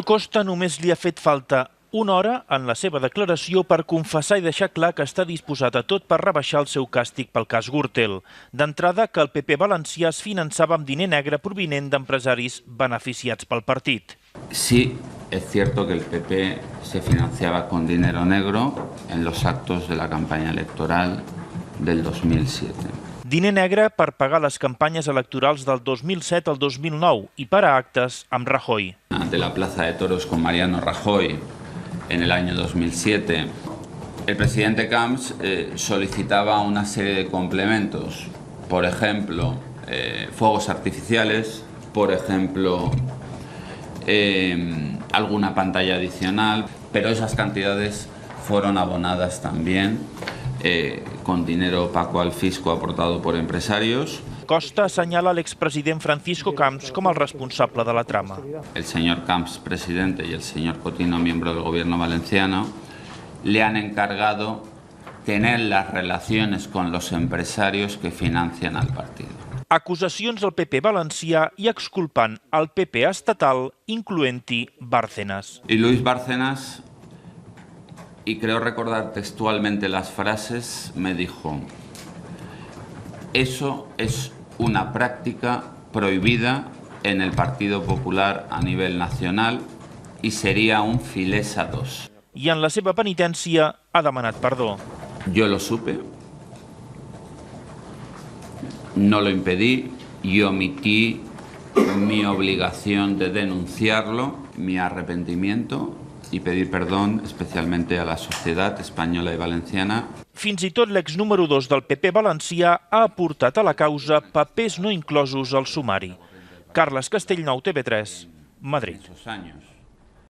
Costa només li ha fet falta una hora en la seva declaració per confessar i deixar clar que està disposat a tot per rebaixar el seu càstig pel cas Gürtel. D'entrada, que el PP valencià es finançava amb diner negre provinent d'empresaris beneficiats pel partit. Sí, es cierto que el PP se financiaba con dinero negro en los actos de la campaña electoral del 2007. Diner negre per pagar les campanyes electorals del 2007 al 2009 i per a actes amb Rajoy. De la Plaza de Toros con Mariano Rajoy en el año 2007, el presidente Camps solicitaba una serie de complementos, por ejemplo, fuegos artificiales, por ejemplo, alguna pantalla adicional, pero esas cantidades fueron abonadas también con dinero opaco al fisco aportado por empresarios. Costa assenyala l'expresident Francisco Camps com el responsable de la trama. El señor Camps, presidente, y el señor Cotino, miembro del gobierno valenciano, le han encargado tener las relaciones con los empresarios que financian al partido. Acusacions al PP valencià i exculpant el PP estatal, incloent-hi Bárcenas. Y Luis Bárcenas, y creo recordar textualmente las frases, me dijo: eso es una práctica prohibida en el Partido Popular a nivel nacional y sería un filés a dos. I en la seva penitència ha demanat perdó. Yo lo supe, no lo impedí y omití mi obligación de denunciarlo, mi arrepentimiento y pedir perdón especialmente a la sociedad española y valenciana. Fins i tot l'ex-número 2 del PP valencià ha aportat a la causa papers no inclosos al sumari. Carles Castellnou, TV3, Madrid.